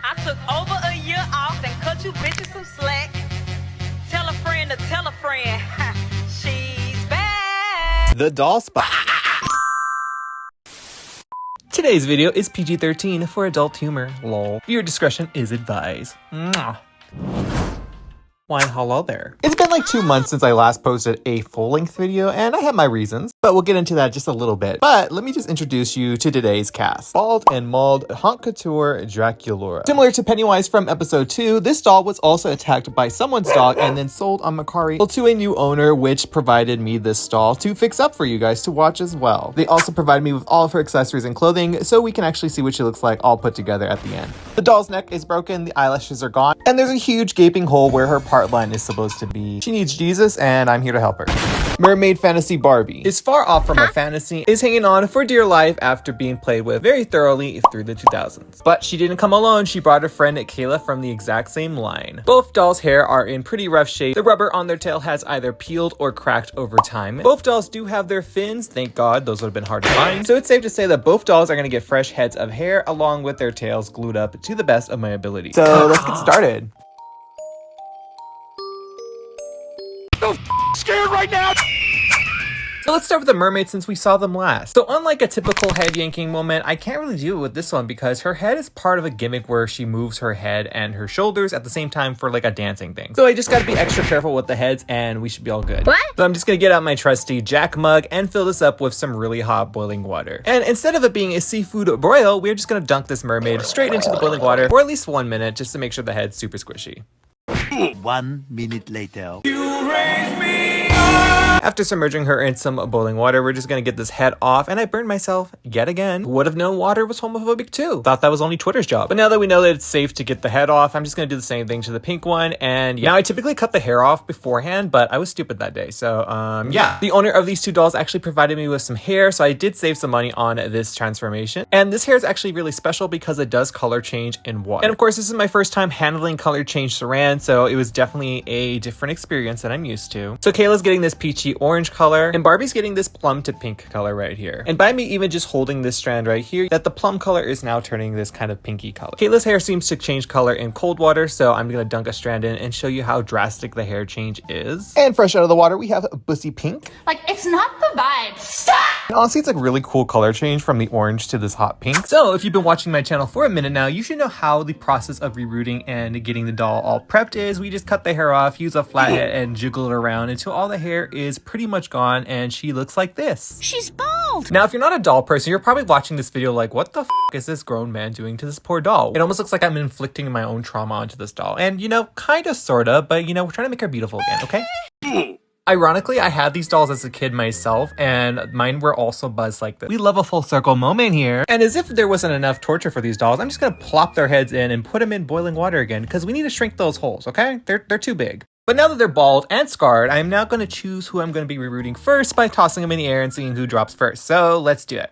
I took over a year off and cut you bitches some slack. Tell a friend to tell a friend. She's back. The doll spot. Today's video is PG-13 for adult humor. Lol. Viewer discretion is advised. Mwah. Why, hello there. It's been like 2 months since I last posted a full-length video, and I have my reasons, but we'll get into that just a little bit. But let me just introduce you to today's cast. Bald and mauled haute couture Draculaura. Similar to Pennywise from episode 2, this doll was also attacked by someone's dog and then sold on Mercari to a new owner, which provided me this doll to fix up for you guys to watch as well. They also provided me with all of her accessories and clothing, so we can actually see what she looks like all put together at the end. The doll's neck is broken, the eyelashes are gone, and there's a huge gaping hole where her part line is supposed to be. She needs Jesus, and I'm here to help her. Mermaid fantasy Barbie is far off from a fantasy, is hanging on for dear life after being played with very thoroughly through the 2000s. But she didn't come alone, she brought a friend Kayla from the exact same line. Both dolls' hair are in pretty rough shape. The rubber on their tail has either peeled or cracked over time. Both dolls do have their fins, thank God, those would have been hard to find. So it's safe to say that both dolls are going to get fresh heads of hair along with their tails glued up to the best of my ability. So let's get started. So scared right now. So let's start with the mermaid since we saw them last. So unlike a typical head yanking moment, I can't really do it with this one because her head is part of a gimmick where she moves her head and her shoulders at the same time for like a dancing thing. So I just gotta be extra careful with the heads and we should be all good. What? So I'm just gonna get out my trusty Jack mug and fill this up with some really hot boiling water. And instead of it being a seafood broil, we're just gonna dunk this mermaid straight into the boiling water for at least 1 minute just to make sure the head's super squishy. 1 minute later. You raise me. After submerging her in some boiling water, we're just gonna get this head off, and I burned myself yet again. Would have known water was homophobic too. Thought that was only Twitter's job. But now that we know that it's safe to get the head off, I'm just gonna do the same thing to the pink one. And yeah, I typically cut the hair off beforehand, but I was stupid that day. So yeah. The owner of these two dolls actually provided me with some hair, so I did save some money on this transformation. And this hair is actually really special because it does color change in water. And of course, this is my first time handling color change saran, so it was definitely a different experience than I'm used to. So Kayla's getting this peachy orange color and Barbie's getting this plum to pink color right here. And by me even just holding this strand right here, that the plum color is now turning this kind of pinky color. Kayla's hair seems to change color in cold water, so I'm gonna dunk a strand in and show you how drastic the hair change is. And fresh out of the water, we have Bussy Pink. Like, it's not the vibe. Stop! And honestly, it's like really cool color change from the orange to this hot pink. So if you've been watching my channel for a minute now, you should know how the process of rerooting and getting the doll all prepped is. We just cut the hair off, use a flathead and jiggle it around until all the hair is pretty much gone and she looks like this. She's bald! Now, if you're not a doll person, you're probably watching this video like, what the f is this grown man doing to this poor doll? It almost looks like I'm inflicting my own trauma onto this doll. And, you know, kind of, sort of, but, you know, we're trying to make her beautiful again, okay? Ironically, I had these dolls as a kid myself, and mine were also buzzed like this. We love a full circle moment here. And as if there wasn't enough torture for these dolls, I'm just gonna plop their heads in and put them in boiling water again, because we need to shrink those holes, okay? They're too big. But now that they're bald and scarred, I'm now gonna choose who I'm gonna be rerooting first by tossing them in the air and seeing who drops first. So let's do it.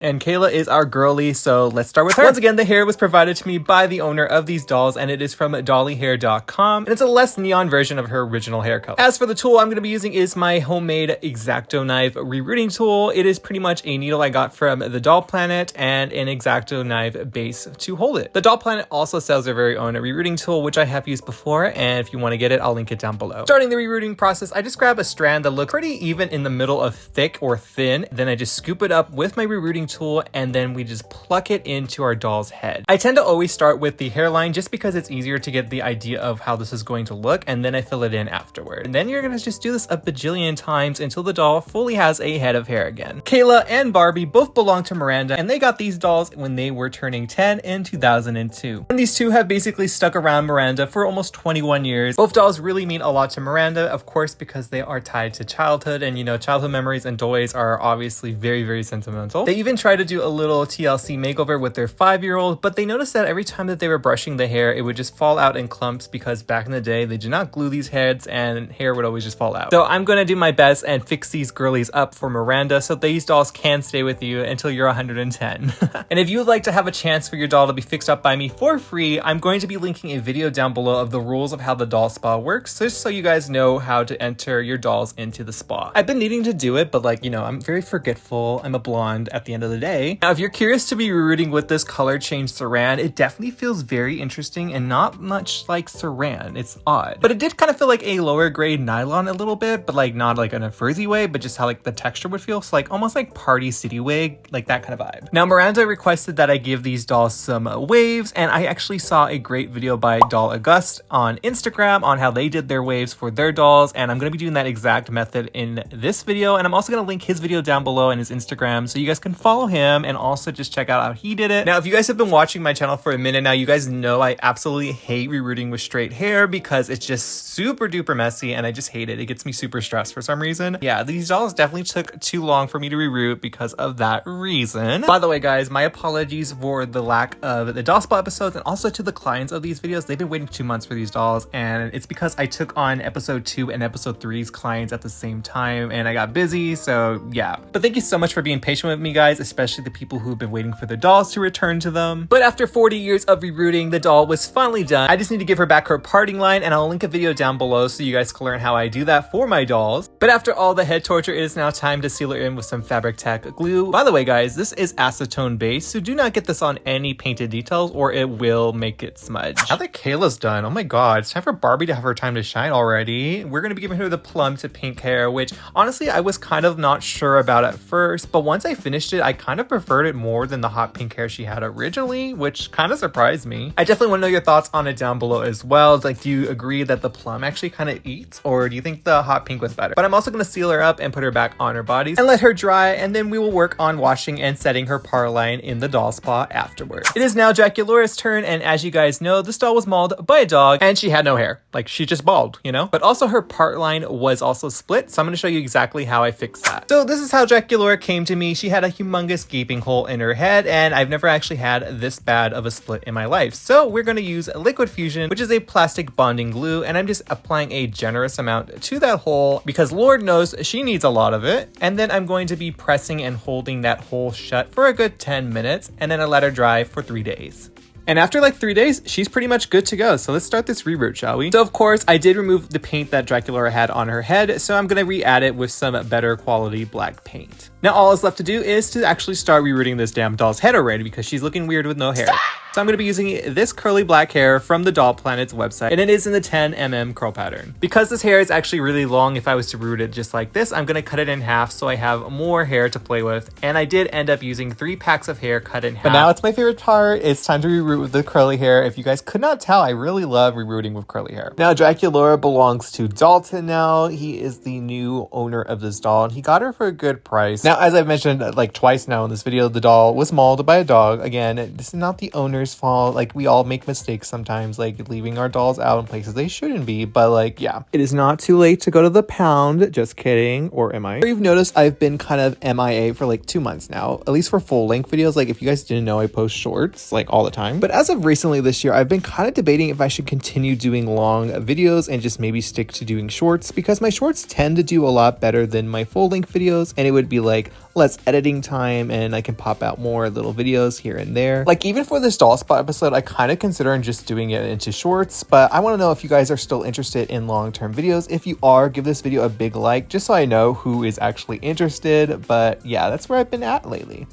And Kayla is our girly, so let's start with her. Once again, the hair was provided to me by the owner of these dolls, and it is from dollyhair.com, and it's a less neon version of her original hair color. As for the tool I'm going to be using is my homemade X-Acto knife rerooting tool. It is pretty much a needle I got from the Doll Planet and an X-Acto knife base to hold it. The Doll Planet also sells their very own rerooting tool, which I have used before, and if you want to get it, I'll link it down below. Starting the rerooting process, I just grab a strand that looks pretty even in the middle of thick or thin, then I just scoop it up with my rerooting tool, and then we just pluck it into our doll's head. I tend to always start with the hairline just because it's easier to get the idea of how this is going to look, and then I fill it in afterward. And then you're gonna just do this a bajillion times until the doll fully has a head of hair again. Kayla and Barbie both belong to Miranda, and they got these dolls when they were turning 10 in 2002. And these two have basically stuck around Miranda for almost 21 years. Both dolls really mean a lot to Miranda, of course, because they are tied to childhood, and you know, childhood memories and toys are obviously very, very sentimental. They even try to do a little TLC makeover with their 5-year-old, but they noticed that every time that they were brushing the hair, it would just fall out in clumps because back in the day, they did not glue these heads and hair would always just fall out. So I'm gonna do my best and fix these girlies up for Miranda so these dolls can stay with you until you're 110. And if you would like to have a chance for your doll to be fixed up by me for free, I'm going to be linking a video down below of the rules of how the doll spa works, just so you guys know how to enter your dolls into the spa. I've been needing to do it, but like, you know, I'm very forgetful. I'm a blonde at the end of the day. Now, if you're curious to be rooting with this color change saran, it definitely feels very interesting and not much like saran. It's odd. But it did kind of feel like a lower grade nylon a little bit, but like not like in a frizzy way, but just how like the texture would feel. So like almost like Party City wig, like that kind of vibe. Now, Miranda requested that I give these dolls some waves, and I actually saw a great video by Doll August on Instagram on how they did their waves for their dolls, and I'm going to be doing that exact method in this video, and I'm also going to link his video down below and his Instagram so you guys can follow him and also just check out how he did it. Now, if you guys have been watching my channel for a minute now, you guys know I absolutely hate rerooting with straight hair because it's just super duper messy and I just hate it. It gets me super stressed for some reason. Yeah, these dolls definitely took too long for me to reroot because of that reason. By the way, guys, my apologies for the lack of the doll spot episodes, and also to the clients of these videos. They've been waiting 2 months for these dolls, and it's because I took on episode 2 and episode 3's clients at the same time and I got busy, so yeah. But thank you so much for being patient with me, guys, especially the people who've been waiting for the dolls to return to them. But after 40 years of rerooting, the doll was finally done. I just need to give her back her parting line, and I'll link a video down below so you guys can learn how I do that for my dolls. But after all the head torture, it is now time to seal her in with some Fabric Tech glue. By the way, guys, this is acetone based, so do not get this on any painted details or it will make it smudge. Now that Kayla's done, oh my god, it's time for Barbie to have her time to shine already. We're going to be giving her the plum to pink hair, which honestly I was kind of not sure about at first, but once I finished it, I kind of preferred it more than the hot pink hair she had originally, which kind of surprised me. I definitely want to know your thoughts on it down below as well. Like, do you agree that the plum actually kind of eats, or do you think the hot pink was better? But I'm also going to seal her up and put her back on her body and let her dry, and then we will work on washing and setting her part line in the doll spa afterwards. It is now Draculaura's turn, and as you guys know, this doll was mauled by a dog and she had no hair. Like, she just bald, you know? But also her part line was also split, so I'm going to show you exactly how I fixed that. So this is how Draculaura came to me. She had a humongous gaping hole in her head, and I've never actually had this bad of a split in my life. So we're going to use Liquid Fusion, which is a plastic bonding glue, and I'm just applying a generous amount to that hole because Lord knows she needs a lot of it. And then I'm going to be pressing and holding that hole shut for a good 10 minutes, and then I let her dry for 3 days. And after like 3 days, she's pretty much good to go. So let's start this reroot, shall we? So of course, I did remove the paint that Draculaura had on her head, so I'm gonna re-add it with some better quality black paint. Now all is left to do is to actually start rerooting this damn doll's head already because she's looking weird with no hair. So I'm going to be using this curly black hair from the Doll Planet's website, and it is in the 10mm curl pattern. Because this hair is actually really long, if I was to root it just like this, I'm going to cut it in half so I have more hair to play with, and I did end up using 3 packs of hair cut in half. But now it's my favorite part. It's time to reroot with the curly hair. If you guys could not tell, I really love rerooting with curly hair. Now Draculaura belongs to Dalton now. He is the new owner of this doll, and he got her for a good price. Now, as I've mentioned like twice now in this video, the doll was mauled by a dog. Again, this is not the owner's fault. Like, we all make mistakes sometimes, like leaving our dolls out in places they shouldn't be, but like, yeah, it is not too late to go to the pound. Just kidding. Or am I? You've noticed I've been kind of MIA for like 2 months now, at least for full length videos. Like, if you guys didn't know, I post shorts like all the time, but as of recently this year, I've been kind of debating if I should continue doing long videos and just maybe stick to doing shorts, because my shorts tend to do a lot better than my full length videos, and it would be like less editing time and I can pop out more little videos here and there. Like, even for this doll spot episode, I kind of considering just doing it into shorts, but I want to know if you guys are still interested in long-term videos. If you are, give this video a big like just so I know who is actually interested. But yeah, that's where I've been at lately.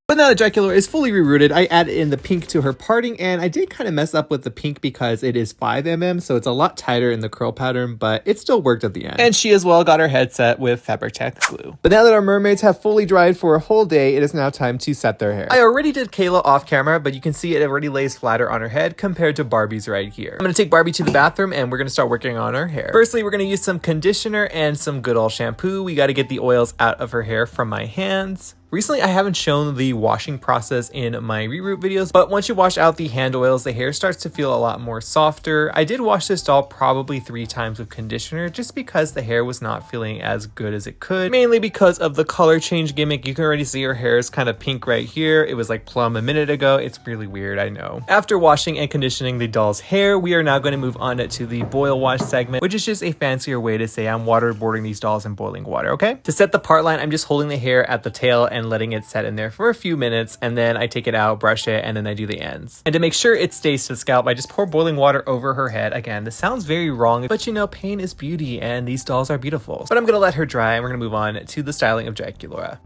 But now that Draculaura is fully rerooted, I added in the pink to her parting, and I did kind of mess up with the pink because it is 5mm, so it's a lot tighter in the curl pattern, but it still worked at the end. And she as well got her head set with Fabric Tech glue. But now that our mermaids have fully dried for a whole day, it is now time to set their hair. I already did Kayla off camera, but you can see it already lays flatter on her head compared to Barbie's right here. I'm gonna take Barbie to the bathroom and we're gonna start working on her hair. Firstly, we're gonna use some conditioner and some good old shampoo. We gotta get the oils out of her hair from my hands. Recently, I haven't shown the washing process in my reroot videos, but once you wash out the hand oils, the hair starts to feel a lot more softer. I did wash this doll probably 3 times with conditioner just because the hair was not feeling as good as it could, mainly because of the color change gimmick. You can already see her hair is kind of pink right here. It was like plum a minute ago. It's really weird, I know. After washing and conditioning the doll's hair, we are now going to move on to the boil wash segment, which is just a fancier way to say I'm waterboarding these dolls in boiling water, okay? To set the part line, I'm just holding the hair at the tail and letting it set in there for a few minutes, and then I take it out, brush it, and then I do the ends. And to make sure it stays to the scalp, I just pour boiling water over her head. Again, this sounds very wrong, but you know, pain is beauty and these dolls are beautiful. But I'm gonna let her dry and we're gonna move on to the styling of Draculaura.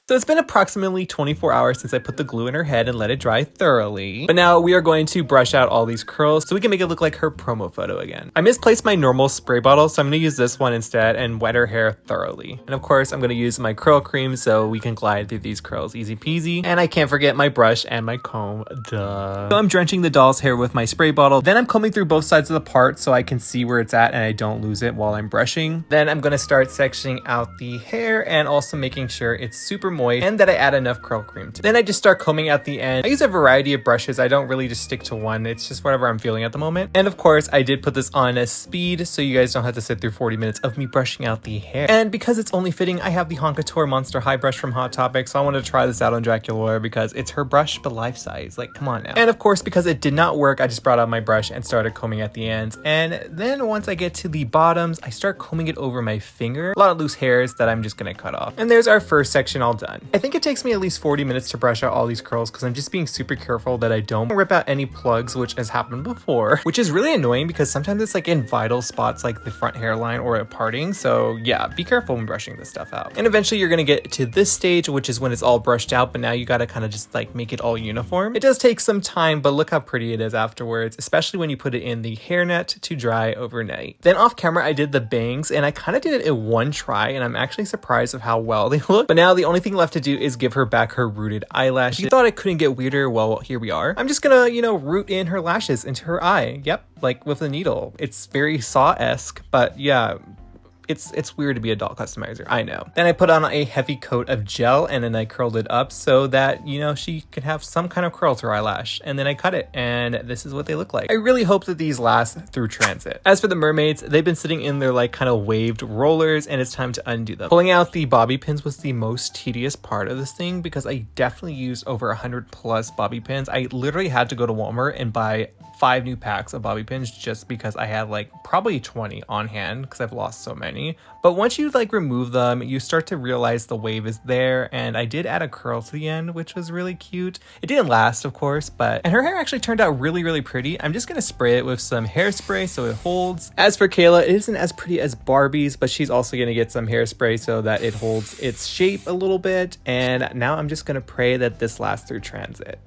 So it's been approximately 24 hours since I put the glue in her head and let it dry thoroughly. But now we are going to brush out all these curls so we can make it look like her promo photo again. I misplaced my normal spray bottle, so I'm going to use this one instead and wet her hair thoroughly. And of course, I'm going to use my curl cream so we can glide through these curls easy peasy. And I can't forget my brush and my comb, duh. So I'm drenching the doll's hair with my spray bottle. Then I'm combing through both sides of the part so I can see where it's at and I don't lose it while I'm brushing. Then I'm going to start sectioning out the hair and also making sure it's super moist and that I add enough curl cream to it. Then I just start combing out the end. I use a variety of brushes. I don't really just stick to one. It's just whatever I'm feeling at the moment. And of course, I did put this on a speed so you guys don't have to sit through 40 minutes of me brushing out the hair. And because it's only fitting, I have the Honkator Monster High Brush from Hot Topic, so I wanted to try this out on Draculaura because it's her brush but life size. Like, come on now. And of course, because it did not work, I just brought out my brush and started combing at the ends. And then once I get to the bottoms, I start combing it over my finger. A lot of loose hairs that I'm just gonna cut off. And there's our first section all done. I think it takes me at least 40 minutes to brush out all these curls because I'm just being super careful that I don't rip out any plugs, which has happened before, which is really annoying because sometimes it's like in vital spots like the front hairline or a parting. So yeah, be careful when brushing this stuff out. And eventually you're gonna get to this stage, which is when it's all brushed out, but now you gotta kind of just like make it all uniform. It does take some time, but look how pretty it is afterwards, especially when you put it in the hairnet to dry overnight. Then off camera, I did the bangs and I kind of did it in one try and I'm actually surprised of how well they look. But now the only thing left to do is give her back her rooted eyelashes. You thought it couldn't get weirder? Well, here we are. I'm just gonna, you know, root in her lashes into her eye. Yep, like with a needle. It's very Saw-esque, but yeah, it's weird to be a doll customizer, I know. Then I put on a heavy coat of gel and then I curled it up so that, you know, she could have some kind of curl to her eyelash. And then I cut it and this is what they look like. I really hope that these last through transit. As for the mermaids, they've been sitting in their like kind of waved rollers and it's time to undo them. Pulling out the bobby pins was the most tedious part of this thing because I definitely used over 100 plus bobby pins. I literally had to go to Walmart and buy 5 new packs of bobby pins just because I had like probably 20 on hand because I've lost so many. But once you like remove them, you start to realize the wave is there, and I did add a curl to the end, which was really cute. It didn't last, of course, and her hair actually turned out really, really pretty. I'm just gonna spray it with some hairspray so it holds. As for Kayla, it isn't as pretty as Barbie's, but she's also gonna get some hairspray so that it holds its shape a little bit. And now I'm just gonna pray that this lasts through transit.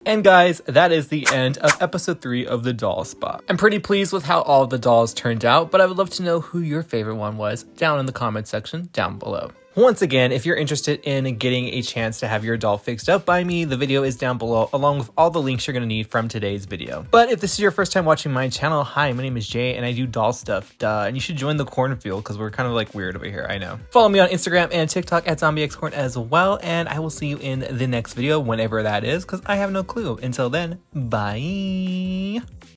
And guys, that is the end of episode 3 of the doll spot. I'm pretty pleased with how all of the dolls turned out, but I would love to know who your favorite one was down in the comment section down below. Once again, if you're interested in getting a chance to have your doll fixed up by me, the video is down below along with all the links you're going to need from today's video. But if this is your first time watching my channel, hi, my name is Jay and I do doll stuff, duh, and you should join the cornfield because we're kind of like weird over here, I know. Follow me on Instagram and TikTok at ZombieXcorn as well, and I will see you in the next video whenever that is because I have no clue. Until then, bye!